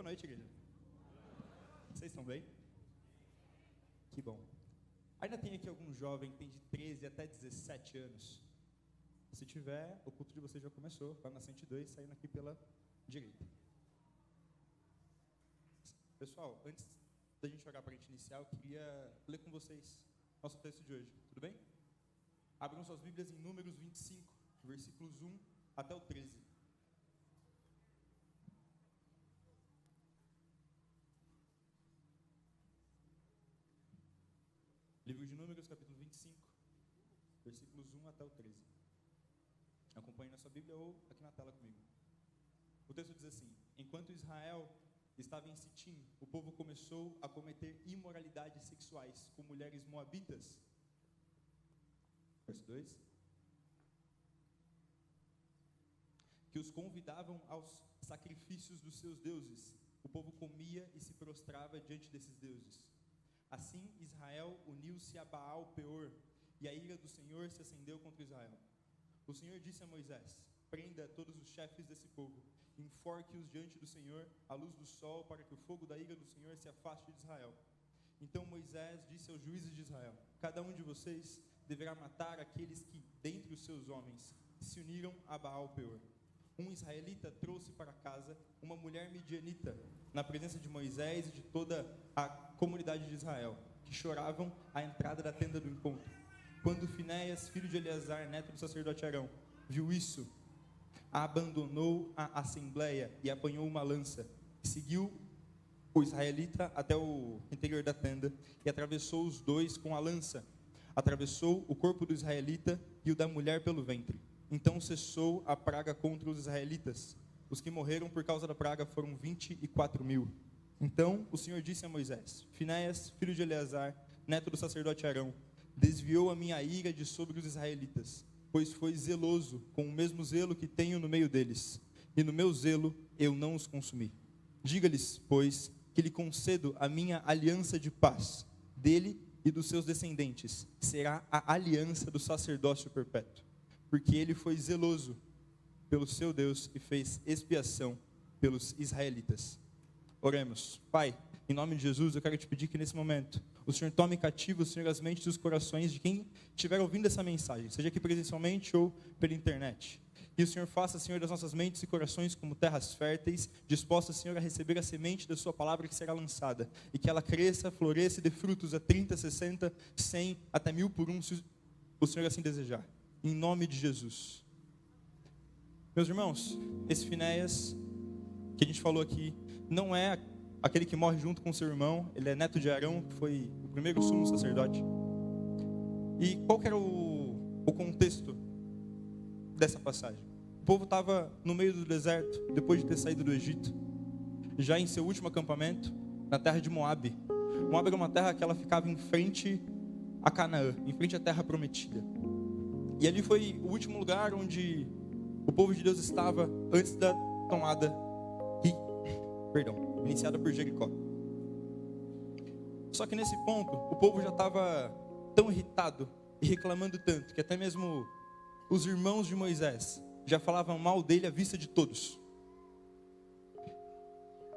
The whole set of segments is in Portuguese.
noite, igreja. Vocês estão bem? Que bom. Ainda tem aqui algum jovem que tem de 13 até 17 anos? Se tiver, o culto de vocês já começou, lá na 102, saindo aqui pela direita. Pessoal, antes da gente orar para a gente iniciar, eu queria ler com vocês nosso texto de hoje, tudo bem? Abram suas Bíblias em Números 25, versículos 1 até o 13. Livro de Números, capítulo 25, versículos 1 até o 13. Acompanhe na sua Bíblia ou aqui na tela comigo. O texto diz assim: enquanto Israel estava em Sitim, o povo começou a cometer imoralidades sexuais com mulheres moabitas. Verso 2. Que os convidavam aos sacrifícios dos seus deuses. O povo comia e se prostrava diante desses deuses. Assim Israel uniu-se a Baal Peor, e a ira do Senhor se acendeu contra Israel. O Senhor disse a Moisés: prenda todos os chefes desse povo, enforque-os diante do Senhor, à luz do sol, para que o fogo da ira do Senhor se afaste de Israel. Então Moisés disse aos juízes de Israel: cada um de vocês deverá matar aqueles que, dentre os seus homens, se uniram a Baal Peor. Um israelita trouxe para casa uma mulher midianita, na presença de Moisés e de toda a comunidade de Israel, que choravam à entrada da tenda do encontro. Quando Finéias, filho de Eleazar, neto do sacerdote Arão, viu isso, abandonou a assembleia e apanhou uma lança. Seguiu o israelita até o interior da tenda e atravessou os dois com a lança. Atravessou o corpo do israelita e o da mulher pelo ventre. Então cessou a praga contra os israelitas. Os que morreram por causa da praga foram 24.000. Então o Senhor disse a Moisés: Finéias, filho de Eleazar, neto do sacerdote Arão, desviou a minha ira de sobre os israelitas, pois foi zeloso com o mesmo zelo que tenho no meio deles, e no meu zelo eu não os consumi. Diga-lhes, pois, que lhe concedo a minha aliança de paz, dele e dos seus descendentes, será a aliança do sacerdócio perpétuo, porque ele foi zeloso pelo seu Deus e fez expiação pelos israelitas. Oremos. Pai, em nome de Jesus, eu quero te pedir que nesse momento o Senhor tome cativo, Senhor, as mentes e os corações de quem estiver ouvindo essa mensagem, seja aqui presencialmente ou pela internet. E o Senhor faça, Senhor, das nossas mentes e corações como terras férteis, dispostas, Senhor, a receber a semente da sua palavra que será lançada, e que ela cresça, floresça e dê frutos a 30, 60, 100, até 1000 por um, se o Senhor assim desejar. Em nome de Jesus. Meus irmãos, esse Finéias que a gente falou aqui não é aquele que morre junto com seu irmão. Ele é neto de Arão, que foi o primeiro sumo sacerdote. E qual que era o contexto dessa passagem? O povo estava no meio do deserto, depois de ter saído do Egito, já em seu último acampamento, na terra de Moabe. Moabe era uma terra que ela ficava em frente a Canaã, em frente à terra prometida. E ali foi o último lugar onde o povo de Deus estava antes da tomada iniciada por Jericó. Só que nesse ponto, o povo já estava tão irritado e reclamando tanto, que até mesmo os irmãos de Moisés já falavam mal dele à vista de todos.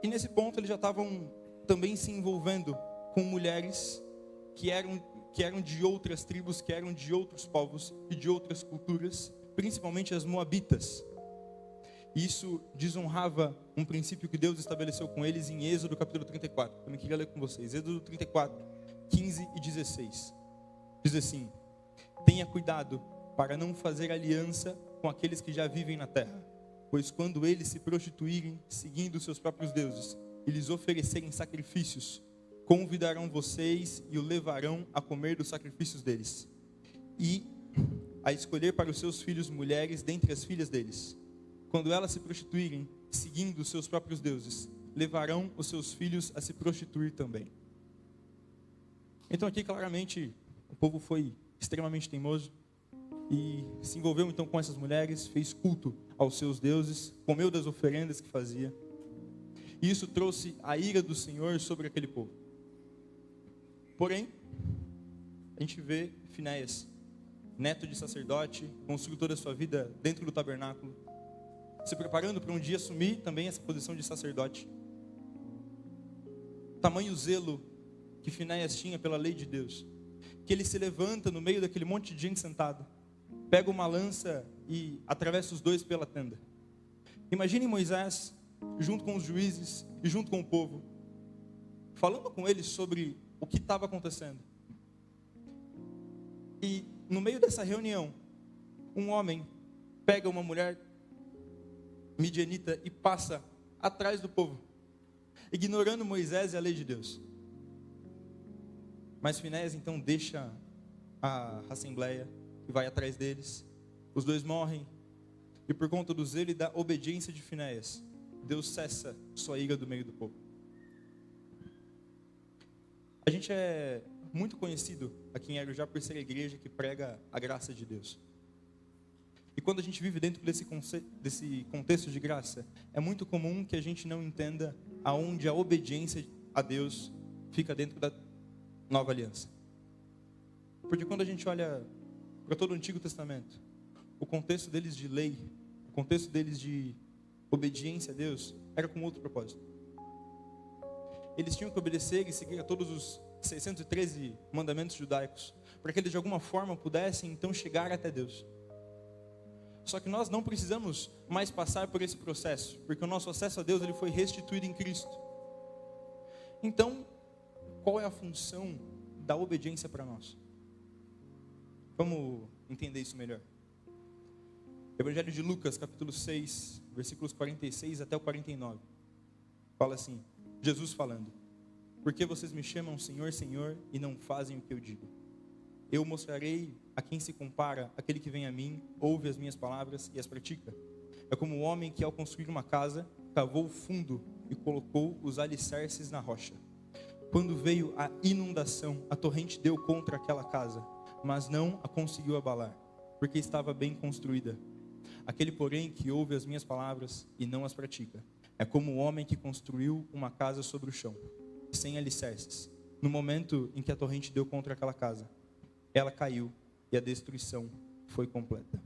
E nesse ponto eles já estavam também se envolvendo com mulheres que eram de outras tribos, que eram de outros povos e de outras culturas, principalmente as moabitas. Isso desonrava um princípio que Deus estabeleceu com eles em Êxodo capítulo 34. Eu também queria ler com vocês. Êxodo 34, 15 e 16. Diz assim: tenha cuidado para não fazer aliança com aqueles que já vivem na terra, pois quando eles se prostituírem, seguindo seus próprios deuses, e lhes oferecerem sacrifícios, convidarão vocês e o levarão a comer dos sacrifícios deles, e a escolher para os seus filhos mulheres dentre as filhas deles. Quando elas se prostituírem, seguindo os seus próprios deuses, levarão os seus filhos a se prostituir também. Então aqui claramente o povo foi extremamente teimoso e se envolveu então com essas mulheres, fez culto aos seus deuses, comeu das oferendas que fazia. E isso trouxe a ira do Senhor sobre aquele povo. Porém, a gente vê Finéias, neto de sacerdote, construiu toda a sua vida dentro do tabernáculo, se preparando para um dia assumir também essa posição de sacerdote. tamanho zelo que Finéias tinha pela lei de Deus, que ele se levanta no meio daquele monte de gente sentada, pega uma lança e atravessa os dois pela tenda. Imagine Moisés, junto com os juízes e junto com o povo, falando com eles sobre o que estava acontecendo. E no meio dessa reunião, um homem pega uma mulher midianita e passa atrás do povo, ignorando Moisés e a lei de Deus. Mas Finéias então deixa a assembleia e vai atrás deles. Os dois morrem, e por conta do zelo e da obediência de Finéias, Deus cessa sua ira do meio do povo. A gente é muito conhecido aqui em Arujá por ser a igreja que prega a graça de Deus. E quando a gente vive dentro desse contexto de graça, é muito comum que a gente não entenda aonde a obediência a Deus fica dentro da nova aliança. Porque quando a gente olha para todo o Antigo Testamento, o contexto deles de lei, o contexto deles de obediência a Deus, era com outro propósito. Eles tinham que obedecer e seguir a todos os 613 mandamentos judaicos, para que eles de alguma forma pudessem então chegar até Deus. Só que nós não precisamos mais passar por esse processo, porque o nosso acesso a Deus ele foi restituído em Cristo. Então, qual é a função da obediência para nós? Vamos entender isso melhor. Evangelho de Lucas, capítulo 6, versículos 46 até o 49. Fala assim, Jesus falando: por que vocês me chamam Senhor, Senhor, e não fazem o que eu digo? Eu mostrarei a quem se compara aquele que vem a mim, ouve as minhas palavras e as pratica. É como o homem que, ao construir uma casa, cavou o fundo e colocou os alicerces na rocha. Quando veio a inundação, a torrente deu contra aquela casa, mas não a conseguiu abalar, porque estava bem construída. Aquele, porém, que ouve as minhas palavras e não as pratica, é como o homem que construiu uma casa sobre o chão, sem alicerces. No momento em que a torrente deu contra aquela casa, ela caiu e a destruição foi completa.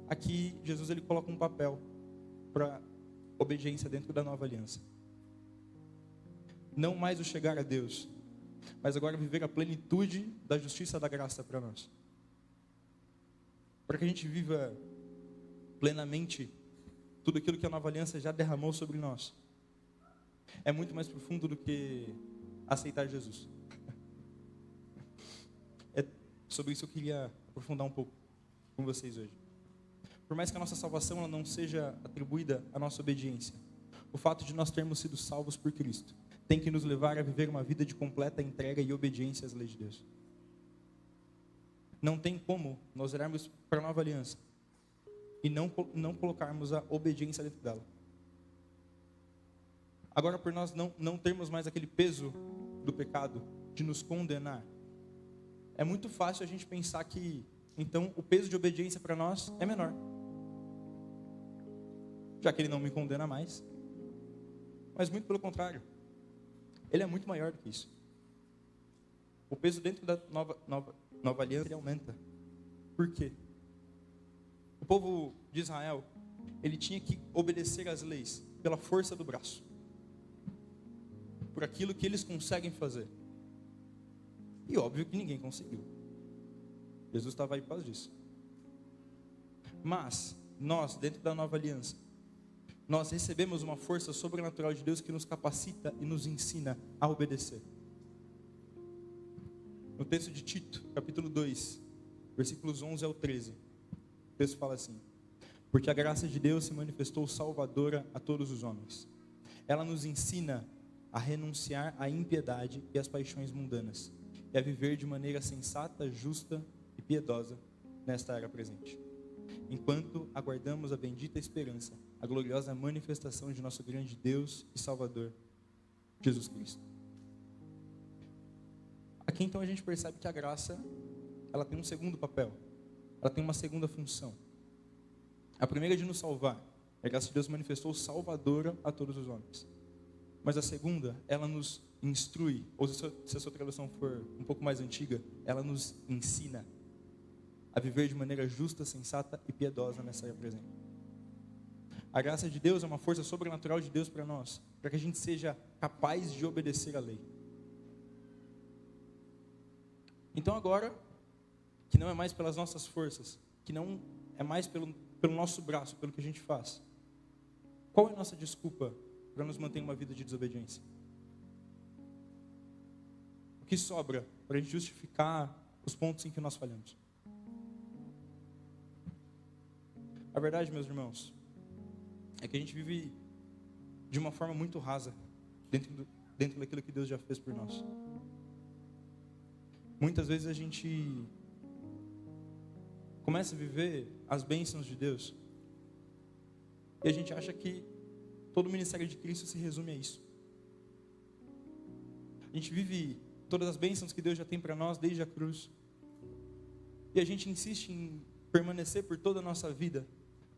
Aqui, Jesus ele coloca um papel para obediência dentro da nova aliança. Não mais o chegar a Deus, mas agora viver a plenitude da justiça da graça para nós. Para que a gente viva plenamente tudo aquilo que a nova aliança já derramou sobre nós. É muito mais profundo do que aceitar Jesus. É sobre isso que eu queria aprofundar um pouco com vocês hoje. Por mais que a nossa salvação ela não seja atribuída à nossa obediência, o fato de nós termos sido salvos por Cristo tem que nos levar a viver uma vida de completa entrega e obediência às leis de Deus. Não tem como nós olharmos para a nova aliança e não colocarmos a obediência dentro dela. Agora, por nós não termos mais aquele peso do pecado de nos condenar, é muito fácil a gente pensar que, então, o peso de obediência para nós é menor. Já que ele não me condena mais. Mas muito pelo contrário. Ele é muito maior do que isso. O peso dentro da nova aliança ele aumenta. Por quê? O povo de Israel, ele tinha que obedecer às leis pela força do braço. Por aquilo que eles conseguem fazer. E óbvio que ninguém conseguiu. Jesus estava aí por causa disso. Mas, nós, dentro da nova aliança, nós recebemos uma força sobrenatural de Deus que nos capacita e nos ensina a obedecer. No texto de Tito, capítulo 2, versículos 11 ao 13, o texto fala assim: porque a graça de Deus se manifestou salvadora a todos os homens. Ela nos ensina a renunciar à impiedade e às paixões mundanas, e a viver de maneira sensata, justa e piedosa nesta era presente, enquanto aguardamos a bendita esperança, a gloriosa manifestação de nosso grande Deus e Salvador, Jesus Cristo. Aqui então a gente percebe que a graça, ela tem um segundo papel, ela tem uma segunda função. A primeira é de nos salvar, a graça de Deus manifestou salvadora a todos os homens. Mas a segunda, ela nos instrui, ou se a sua tradução for um pouco mais antiga, ela nos ensina a viver de maneira justa, sensata e piedosa nessa era presente. A graça de Deus é uma força sobrenatural de Deus para nós, para que a gente seja capaz de obedecer a lei. Então agora, que não é mais pelas nossas forças, que não é mais pelo nosso braço, pelo que a gente faz, qual é a nossa desculpa para nos manter em uma vida de desobediência? O que sobra para a gente justificar os pontos em que nós falhamos? A verdade, meus irmãos, é que a gente vive de uma forma muito rasa dentro daquilo que Deus já fez por nós. Muitas vezes a gente começa a viver as bênçãos de Deus e a gente acha que todo o ministério de Cristo se resume a isso. A gente vive todas as bênçãos que Deus já tem para nós desde a cruz e a gente insiste em permanecer por toda a nossa vida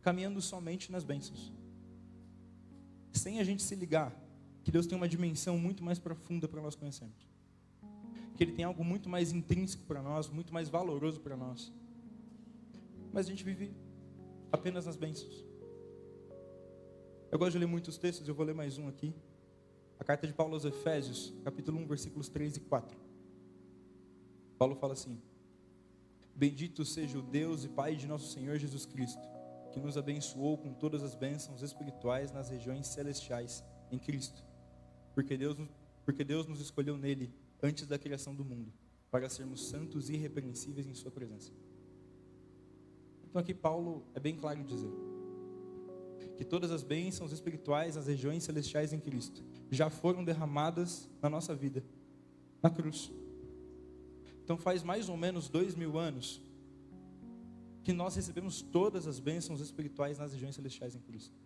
caminhando somente nas bênçãos, sem a gente se ligar que Deus tem uma dimensão muito mais profunda para nós conhecermos, que Ele tem algo muito mais intrínseco para nós, muito mais valoroso para nós, mas a gente vive apenas nas bênçãos. Eu gosto de ler muitos textos, eu vou ler mais um aqui, a carta de Paulo aos Efésios, capítulo 1, versículos 3 e 4, Paulo fala assim: bendito seja o Deus e Pai de nosso Senhor Jesus Cristo, que nos abençoou com todas as bênçãos espirituais nas regiões celestiais em Cristo, porque Deus nos escolheu nele antes da criação do mundo, para sermos santos e irrepreensíveis em sua presença. Então aqui Paulo é bem claro em dizer que todas as bênçãos espirituais nas regiões celestiais em Cristo já foram derramadas na nossa vida, na cruz. Então faz mais ou menos 2000 anos que nós recebemos todas as bênçãos espirituais nas regiões celestiais em Cristo.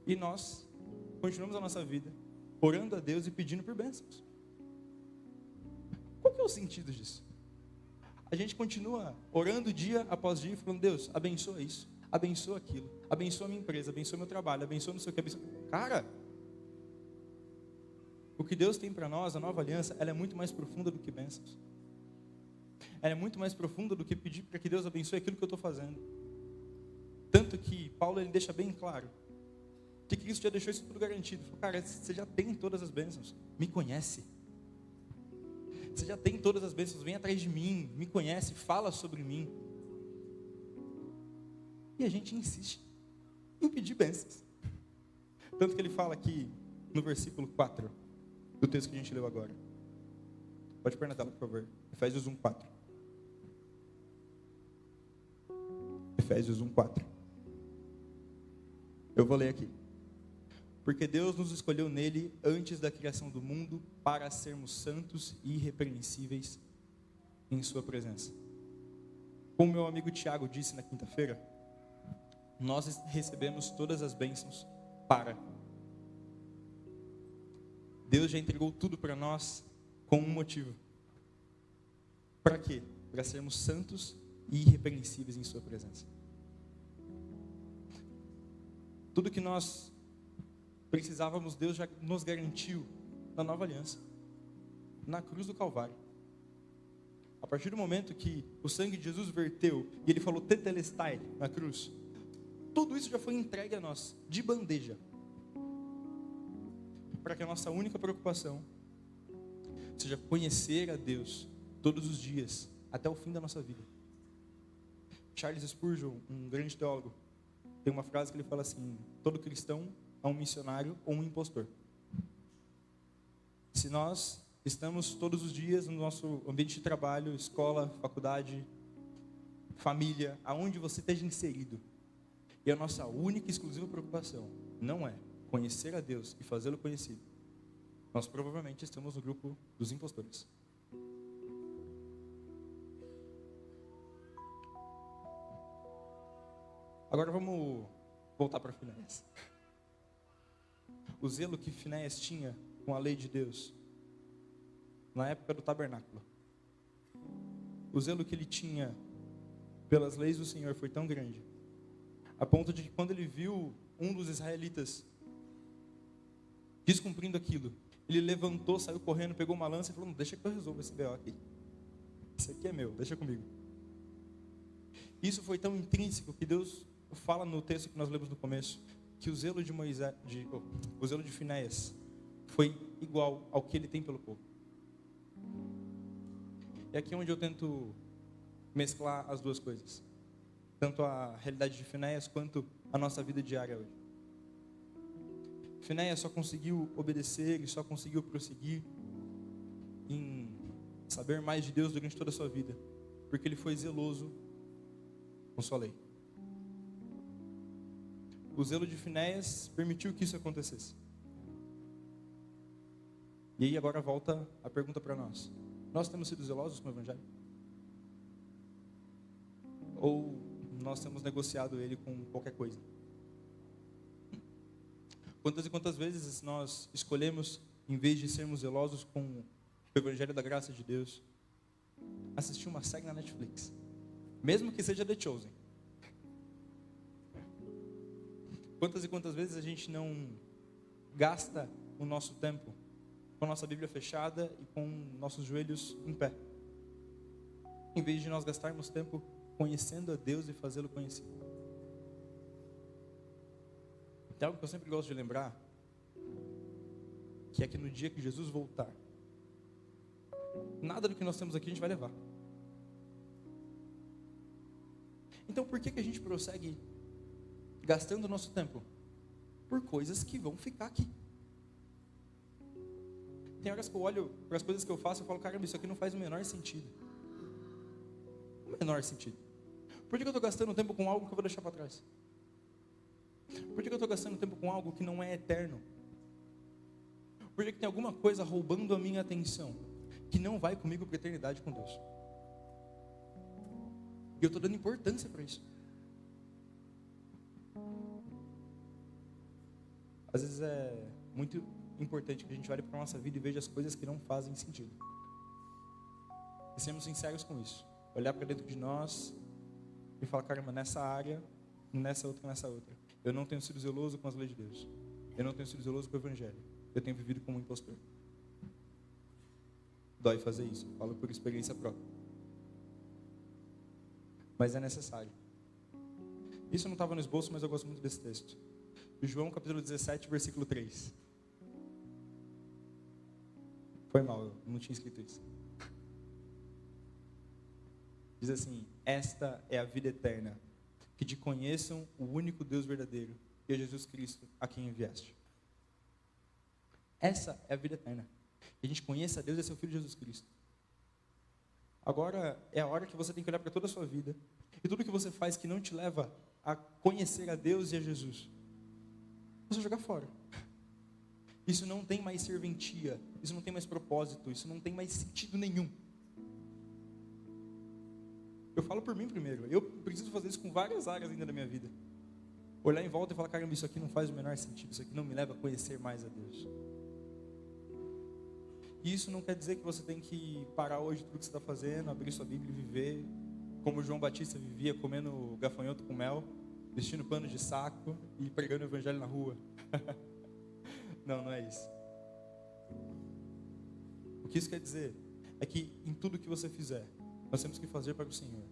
E nós continuamos a nossa vida orando a Deus e pedindo por bênçãos. Qual que é o sentido disso? A gente continua orando dia após dia, falando: Deus, abençoa isso, abençoa aquilo, abençoa a minha empresa, abençoa meu trabalho, abençoa não sei o que, abençoa... Cara, o que Deus tem para nós, a nova aliança, ela é muito mais profunda do que bênçãos. Ela é muito mais profunda do que pedir para que Deus abençoe aquilo que eu estou fazendo. Tanto que Paulo ele deixa bem claro que Cristo já deixou isso tudo garantido. Falou: cara, você já tem todas as bênçãos, me conhece. Você já tem todas as bênçãos, vem atrás de mim, me conhece, fala sobre mim. E a gente insiste em pedir bênçãos. Tanto que ele fala aqui no versículo 4 do texto que a gente leu agora. Pode pôr na tela, por favor. Efésios 1, 4. Efésios 1, 4. Eu vou ler aqui. Porque Deus nos escolheu nele antes da criação do mundo para sermos santos e irrepreensíveis em sua presença. Como meu amigo Tiago disse na quinta-feira, nós recebemos todas as bênçãos para. Deus já entregou tudo para nós com um motivo. Para quê? Para sermos santos e irrepreensíveis em sua presença. Tudo que nós precisávamos, Deus já nos garantiu na nova aliança, na cruz do Calvário. A partir do momento que o sangue de Jesus verteu e ele falou tetelestai na cruz, tudo isso já foi entregue a nós, de bandeja, para que a nossa única preocupação seja conhecer a Deus todos os dias, até o fim da nossa vida. Charles Spurgeon, um grande teólogo, tem uma frase que ele fala assim: todo cristão é um missionário ou um impostor. Se nós estamos todos os dias no nosso ambiente de trabalho, escola, faculdade, família, aonde você esteja inserido, e a nossa única e exclusiva preocupação não é conhecer a Deus e fazê-lo conhecido, nós provavelmente estamos no grupo dos impostores. Agora vamos voltar para Finéias. O zelo que Finéias tinha com a lei de Deus na época do tabernáculo, o zelo que ele tinha pelas leis do Senhor foi tão grande, a ponto de que quando ele viu um dos israelitas descumprindo aquilo, ele levantou, saiu correndo, pegou uma lança e falou: não, deixa que eu resolvo esse B.O. aqui. Isso aqui é meu, deixa comigo. Isso foi tão intrínseco que Deus fala no texto que nós lemos no começo, que o zelo o zelo de Finéias foi igual ao que ele tem pelo povo. É aqui onde eu tento mesclar as duas coisas. Tanto a realidade de Finéias quanto a nossa vida diária hoje. Finéias só conseguiu obedecer e só conseguiu prosseguir em saber mais de Deus durante toda a sua vida, porque ele foi zeloso com sua lei. O zelo de Finéias permitiu que isso acontecesse. E aí agora volta a pergunta para nós. Nós temos sido zelosos com o Evangelho? Ou nós temos negociado ele com qualquer coisa? Quantas e quantas vezes nós escolhemos, em vez de sermos zelosos com o Evangelho da graça de Deus, assistir uma série na Netflix, mesmo que seja The Chosen? Quantas e quantas vezes a gente não gasta o nosso tempo com a nossa Bíblia fechada e com nossos joelhos em pé, em vez de nós gastarmos tempo conhecendo a Deus e fazê-lo conhecido? Tem algo que eu sempre gosto de lembrar, que é que no dia que Jesus voltar, nada do que nós temos aqui a gente vai levar. Então por que a gente prossegue gastando o nosso tempo por coisas que vão ficar aqui? Tem horas que eu olho para as coisas que eu faço e falo, caramba, isso aqui não faz o menor sentido. O menor sentido. Por que eu estou gastando tempo com algo que eu vou deixar para trás? Por que eu estou gastando tempo com algo que não é eterno? Por que tem alguma coisa roubando a minha atenção que não vai comigo para a eternidade com Deus? E eu estou dando importância para isso. Às vezes é muito importante que a gente olhe para a nossa vida e veja as coisas que não fazem sentido. E sermos sinceros com isso. Olhar para dentro de nós e falar, caramba, nessa área, nessa outra. Eu não tenho sido zeloso com as leis de Deus. Eu não tenho sido zeloso com o Evangelho. Eu tenho vivido como um impostor. Dói fazer isso. Falo por experiência própria. Mas é necessário. Isso não estava no esboço, mas eu gosto muito desse texto. João capítulo 17, versículo 3. Foi mal, eu não tinha escrito isso. Diz assim: esta é a vida eterna, que te conheçam o único Deus verdadeiro e a Jesus Cristo a quem enviaste. Essa é a vida eterna. Que a gente conheça a Deus e a seu Filho Jesus Cristo. Agora é a hora que você tem que olhar para toda a sua vida e tudo que você faz que não te leva a conhecer a Deus e a Jesus, você jogar fora. Isso não tem mais serventia, isso não tem mais propósito, isso não tem mais sentido nenhum. Eu falo por mim primeiro, eu preciso fazer isso com várias áreas ainda da minha vida. Olhar em volta e falar, caramba, isso aqui não faz o menor sentido, isso aqui não me leva a conhecer mais a Deus. E isso não quer dizer que você tem que parar hoje tudo que você está fazendo, abrir sua Bíblia e viver como João Batista vivia, comendo gafanhoto com mel, vestindo pano de saco e pregando o Evangelho na rua. Não, não é isso. O que isso quer dizer é que em tudo que você fizer, nós temos que fazer para o Senhor.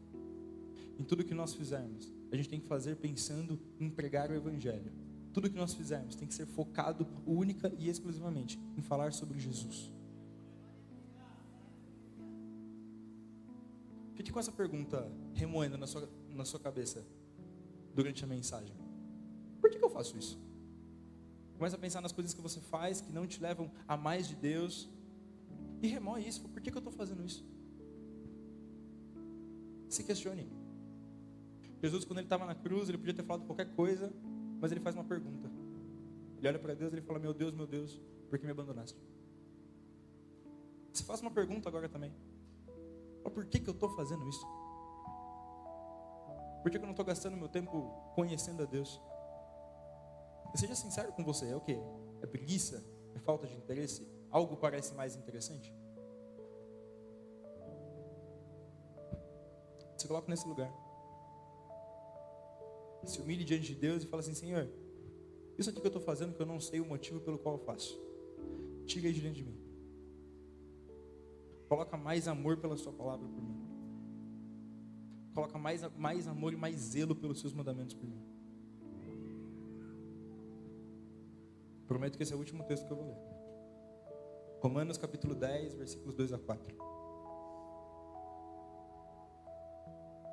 Em tudo que nós fizermos, a gente tem que fazer pensando em pregar o Evangelho. Tudo que nós fizermos tem que ser focado única e exclusivamente em falar sobre Jesus. Fique com essa pergunta remoendo na sua cabeça durante a mensagem. Por que eu faço isso? Começa a pensar nas coisas que você faz que não te levam a mais de Deus e remoe isso. Por que eu estou fazendo isso? Se questione. Jesus, quando ele estava na cruz, ele podia ter falado qualquer coisa, mas ele faz uma pergunta. Ele olha para Deus e ele fala, meu Deus, por que me abandonaste? Você faz uma pergunta agora também. Por que eu estou fazendo isso? Por que eu não estou gastando meu tempo conhecendo a Deus? E seja sincero com você, é o quê? É preguiça? É falta de interesse? Algo parece mais interessante? Se coloca nesse lugar. Se humilhe diante de Deus e fala assim, Senhor, isso aqui que eu estou fazendo, que eu não sei o motivo pelo qual eu faço, tira aí de dentro de mim. Coloca mais amor pela sua palavra por mim. coloca mais amor e mais zelo pelos seus mandamentos por mim. Prometo que esse é o último texto que eu vou ler. Romanos capítulo 10, versículos 2 a 4.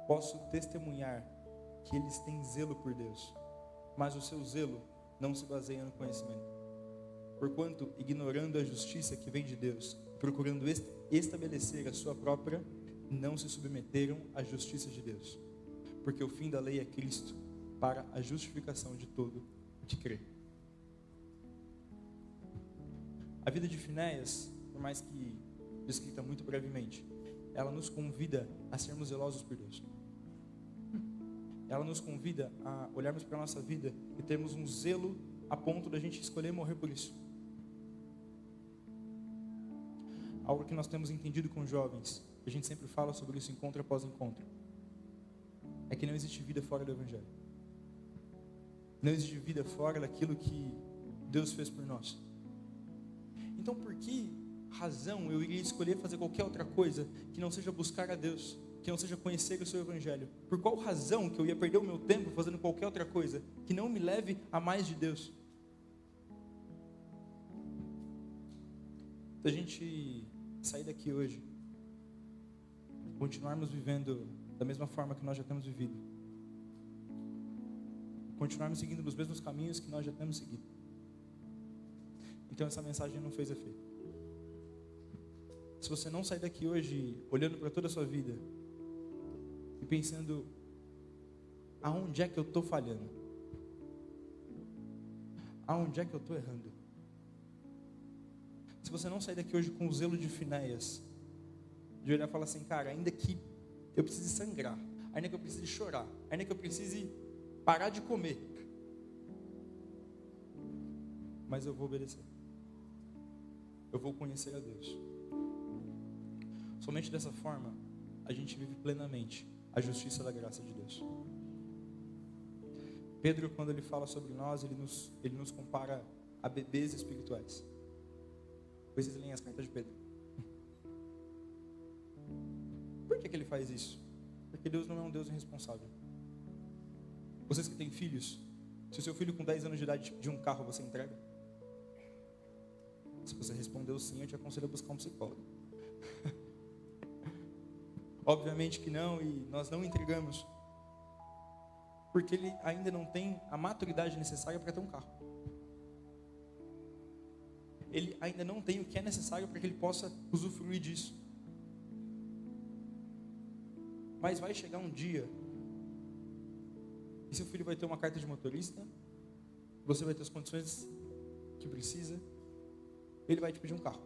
Posso testemunhar que eles têm zelo por Deus, mas o seu zelo não se baseia no conhecimento. Porquanto, ignorando a justiça que vem de Deus, procurando estabelecer a sua própria, não se submeteram à justiça de Deus. Porque o fim da lei é Cristo, para a justificação de todo o que crê. A vida de Finéias, por mais que descrita muito brevemente, ela nos convida a sermos zelosos por Deus. Ela nos convida a olharmos para a nossa vida e termos um zelo a ponto da gente escolher morrer por isso. Algo que nós temos entendido com jovens, a gente sempre fala sobre isso encontro após encontro, é que não existe vida fora do Evangelho. Não existe vida fora daquilo que Deus fez por nós. Então, por que razão eu iria escolher fazer qualquer outra coisa que não seja buscar a Deus, que não seja conhecer o seu Evangelho? Por qual razão que eu ia perder o meu tempo fazendo qualquer outra coisa que não me leve a mais de Deus? Se a gente sair daqui hoje, continuarmos vivendo da mesma forma que nós já temos vivido, continuarmos seguindo nos mesmos caminhos que nós já temos seguido, então essa mensagem não fez efeito. Se você não sair daqui hoje olhando para toda a sua vida e pensando, aonde é que eu estou falhando? Aonde é que eu estou errando? Se você não sair daqui hoje com o zelo de Finéias, de olhar e falar assim, cara, ainda que eu precise sangrar, ainda que eu precise chorar, ainda que eu precise parar de comer, mas eu vou obedecer. Eu vou conhecer a Deus. Somente dessa forma, a gente vive plenamente a justiça da graça de Deus. Pedro, quando ele fala sobre nós, ele nos compara a bebês espirituais. Depois vocês leem as cartas de Pedro. Por que ele faz isso? Porque Deus não é um Deus irresponsável. Vocês que têm filhos, se o seu filho com 10 anos de idade pedir um carro, você entrega? Se você respondeu sim, eu te aconselho a buscar um psicólogo. Obviamente que não, e nós não entregamos, porque ele ainda não tem a maturidade necessária para ter um carro. Ele ainda não tem o que é necessário para que ele possa usufruir disso. Mas vai chegar um dia, e seu filho vai ter uma carta de motorista, você vai ter as condições que precisa, ele vai te pedir um carro.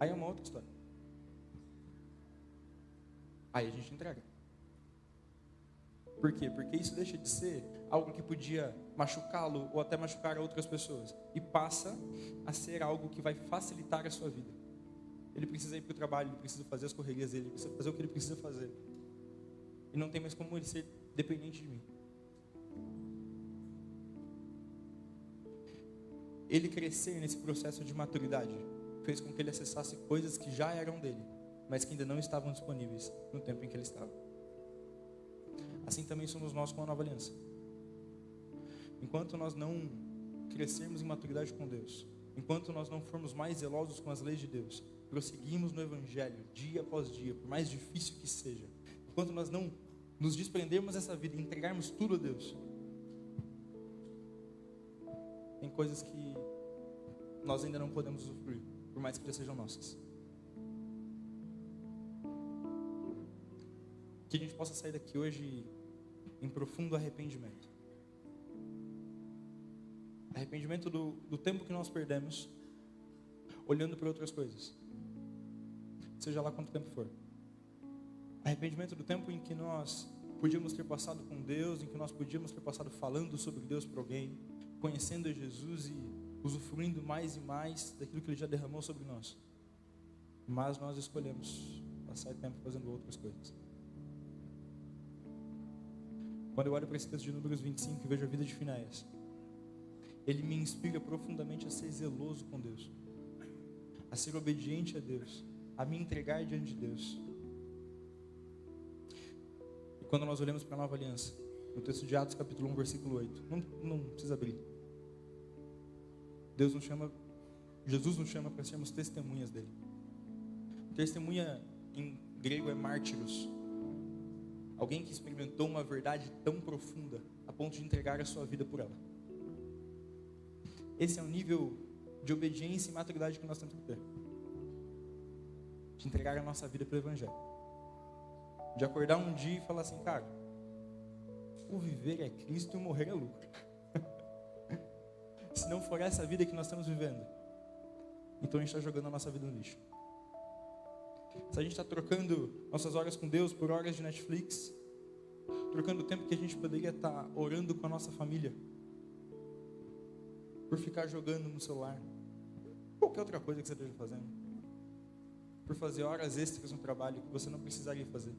Aí é uma outra história. Aí a gente entrega. Por quê? Porque isso deixa de ser algo que podia machucá-lo ou até machucar outras pessoas, e passa a ser algo que vai facilitar a sua vida. Ele precisa ir para o trabalho, ele precisa fazer as correrias dele, ele precisa fazer o que ele precisa fazer. E não tem mais como ele ser dependente de mim. Ele crescer nesse processo de maturidade fez com que ele acessasse coisas que já eram dele, mas que ainda não estavam disponíveis no tempo em que ele estava. Assim também somos nós com a nova aliança. Enquanto nós não crescermos em maturidade com Deus, enquanto nós não formos mais zelosos com as leis de Deus, prosseguimos no Evangelho dia após dia, por mais difícil que seja, enquanto nós não nos desprendermos dessa vida e entregarmos tudo a Deus, tem coisas que nós ainda não podemos usufruir, por mais que já sejam nossas. Que a gente possa sair daqui hoje em profundo arrependimento. Arrependimento do tempo que nós perdemos olhando para outras coisas, seja lá quanto tempo for. Arrependimento do tempo em que nós podíamos ter passado com Deus, em que nós podíamos ter passado falando sobre Deus para alguém, conhecendo Jesus e usufruindo mais e mais daquilo que Ele já derramou sobre nós. Mas nós escolhemos passar tempo fazendo outras coisas. Quando eu olho para esse texto de Números 25 e vejo a vida de Finéias, ele me inspira profundamente a ser zeloso com Deus, a ser obediente a Deus, a me entregar diante de Deus. quando nós olhamos para a nova aliança, no texto de Atos capítulo 1, versículo 8, não precisa abrir. Jesus nos chama para sermos testemunhas dele. Testemunha em grego é mártiros. Alguém que experimentou uma verdade tão profunda a ponto de entregar a sua vida por ela. Esse é o nível de obediência e maturidade que nós temos que ter. De entregar a nossa vida para o Evangelho. De acordar um dia e falar assim, cara, o viver é Cristo e o morrer é lucro. Se não for essa vida que nós estamos vivendo, então a gente está jogando a nossa vida no lixo. Se a gente está trocando nossas horas com Deus por horas de Netflix, trocando o tempo que a gente poderia estar orando com a nossa família, por ficar jogando no celular, qualquer outra coisa que você esteja fazendo, por fazer horas extras no trabalho que você não precisaria fazer,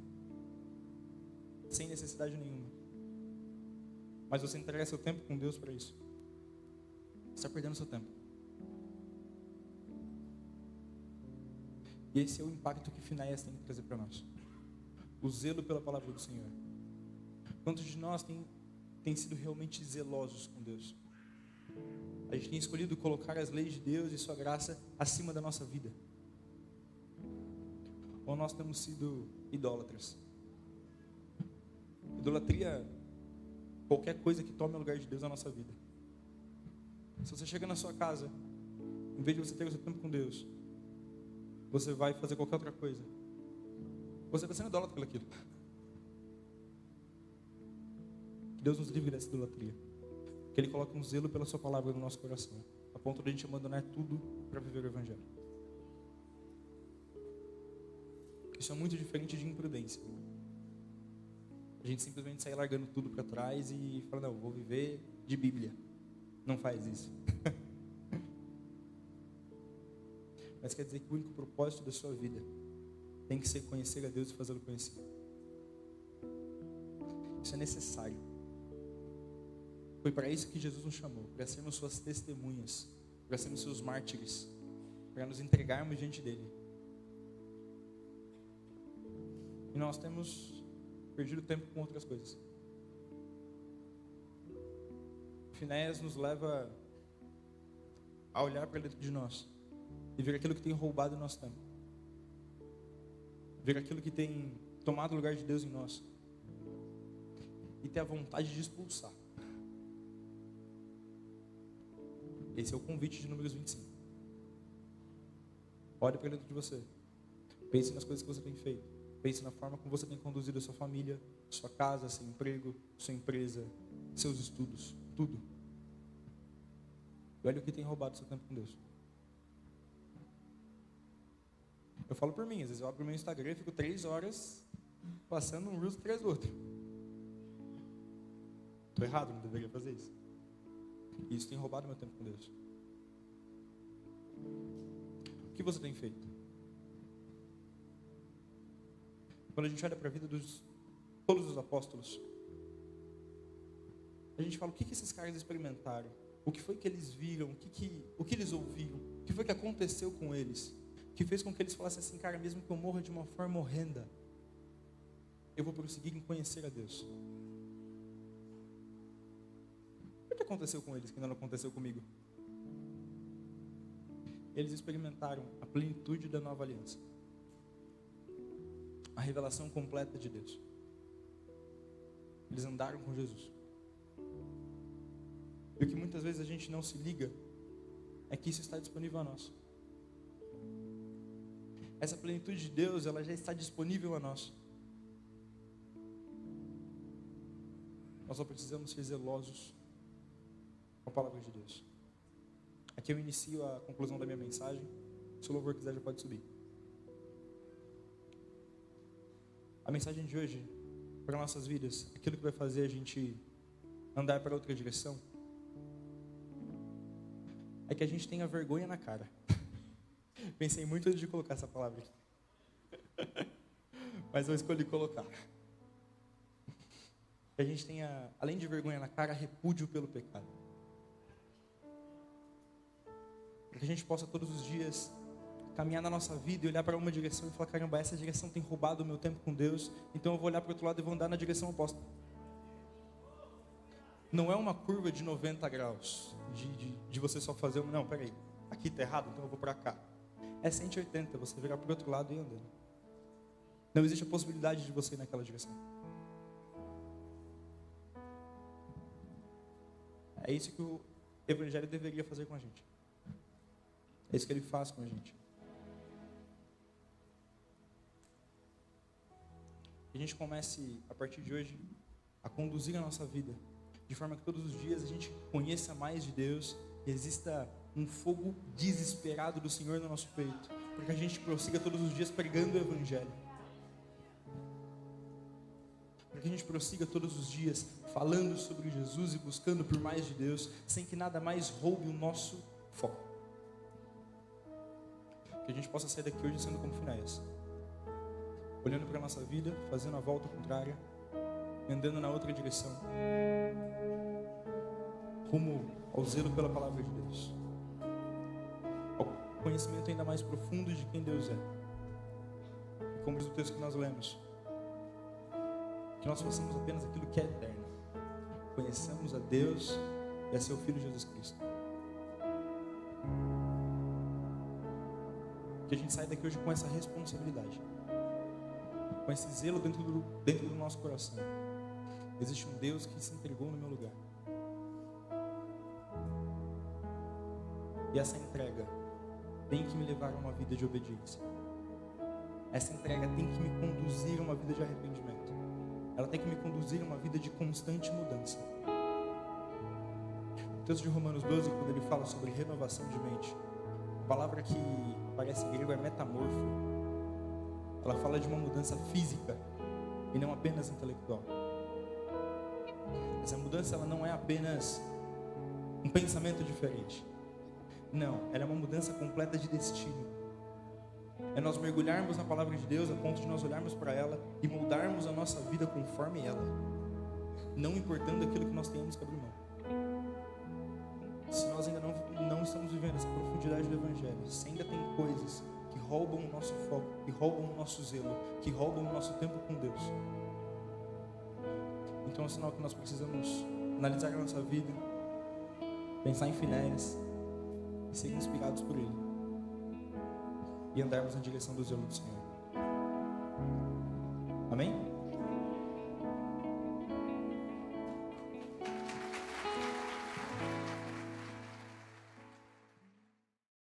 sem necessidade nenhuma, mas você entrega seu tempo com Deus para isso, você está perdendo seu tempo. E esse é o impacto que Finéias tem que trazer para nós. O zelo pela palavra do Senhor. Quantos de nós tem sido realmente zelosos com Deus? A gente tem escolhido colocar as leis de Deus e sua graça acima da nossa vida. Ou nós temos sido idólatras. Idolatria, qualquer coisa que tome o lugar de Deus na nossa vida. Se você chega na sua casa, em vez de você ter o seu tempo com Deus, você vai fazer qualquer outra coisa, você está sendo idólatra pelaquilo. Que Deus nos livre dessa idolatria. Que Ele coloque um zelo pela sua palavra no nosso coração, a ponto de a gente abandonar tudo para viver o Evangelho. Isso é muito diferente de imprudência. A gente simplesmente sai largando tudo para trás e fala, não, vou viver de Bíblia. Não faz isso. Mas quer dizer que o único propósito da sua vida tem que ser conhecer a Deus e fazê-lo conhecido. Isso é necessário. Foi para isso que Jesus nos chamou, para sermos suas testemunhas, para sermos seus mártires, para nos entregarmos diante dele. E nós temos perdido tempo com outras coisas. Finéias nos leva a olhar para dentro de nós e ver aquilo que tem roubado o nosso tempo, ver aquilo que tem tomado o lugar de Deus em nós e ter a vontade de expulsar. Esse é o convite de Números 25. Olhe para dentro de você, pense nas coisas que você tem feito, pense na forma como você tem conduzido a sua família, sua casa, seu emprego, sua empresa, seus estudos, tudo. E olha o que tem roubado seu tempo com Deus. Eu falo por mim, às vezes eu abro o meu Instagram e fico 3 horas passando um Reels atrás do outro. Estou errado, não deveria fazer isso. E isso tem roubado meu tempo com Deus. O que você tem feito? Quando a gente olha para a vida dos todos os apóstolos, a gente fala, o que esses caras experimentaram? O que foi que eles viram? O que eles ouviram? O que foi que aconteceu com eles? Que fez com que eles falassem assim, cara, mesmo que eu morra de uma forma horrenda, eu vou prosseguir em conhecer a Deus. O que aconteceu com eles que ainda não aconteceu comigo? Eles experimentaram a plenitude da nova aliança. A revelação completa de Deus. Eles andaram com Jesus. E o que muitas vezes a gente não se liga é que isso está disponível a nós. Essa plenitude de Deus, ela já está disponível a nós. Nós só precisamos ser zelosos com a palavra de Deus. Aqui eu inicio a conclusão da minha mensagem. Se o louvor quiser, já pode subir. A mensagem de hoje, para nossas vidas, aquilo que vai fazer a gente andar para outra direção, é que a gente tenha vergonha na cara. Pensei muito antes de colocar essa palavra aqui. Mas eu escolhi colocar. Que a gente tenha, além de vergonha na cara, repúdio pelo pecado. Para que a gente possa todos os dias caminhar na nossa vida e olhar para uma direção e falar, caramba, essa direção tem roubado o meu tempo com Deus, então eu vou olhar para o outro lado e vou andar na direção oposta. Não é uma curva de 90 graus, de você só fazer não, peraí, aqui está errado, então eu vou para cá. É 180, você virar para o outro lado e andando. Não existe a possibilidade de você ir naquela direção. É isso que o Evangelho deveria fazer com a gente. É isso que ele faz com a gente. Que a gente comece, a partir de hoje, a conduzir a nossa vida, de forma que todos os dias a gente conheça mais de Deus, e exista um fogo desesperado do Senhor no nosso peito, porque a gente prossiga todos os dias pregando o Evangelho. Para que a gente prossiga todos os dias falando sobre Jesus e buscando por mais de Deus, sem que nada mais roube o nosso foco. Que a gente possa sair daqui hoje sendo como Finéias, olhando para a nossa vida, fazendo a volta contrária, andando na outra direção, rumo ao zelo pela palavra de Deus, ao conhecimento ainda mais profundo de quem Deus é. E como diz o texto que nós lemos, que nós façamos apenas aquilo que é eterno, conheçamos a Deus e a seu Filho Jesus Cristo. Que a gente saia daqui hoje com essa responsabilidade, com esse zelo dentro do nosso coração. Existe um Deus que se entregou no meu lugar, e essa entrega tem que me levar a uma vida de obediência. Essa entrega tem que me conduzir a uma vida de arrependimento. Ela tem que me conduzir a uma vida de constante mudança. O texto de Romanos 12, quando ele fala sobre renovação de mente, a palavra que aparece em grego é metamorfo. Ela fala de uma mudança física e não apenas intelectual. Essa mudança, ela não é apenas um pensamento diferente. Não, ela é uma mudança completa de destino. É nós mergulharmos na palavra de Deus a ponto de nós olharmos para ela e moldarmos a nossa vida conforme ela, não importando aquilo que nós tenhamos que abrir mão. Se nós ainda não estamos vivendo essa profundidade do Evangelho, se ainda tem coisas que roubam o nosso foco, que roubam o nosso zelo, que roubam o nosso tempo com Deus, então é um sinal que nós precisamos analisar a nossa vida, pensar em Finéias e ser inspirados por Ele e andarmos na direção do zelo do Senhor. Amém?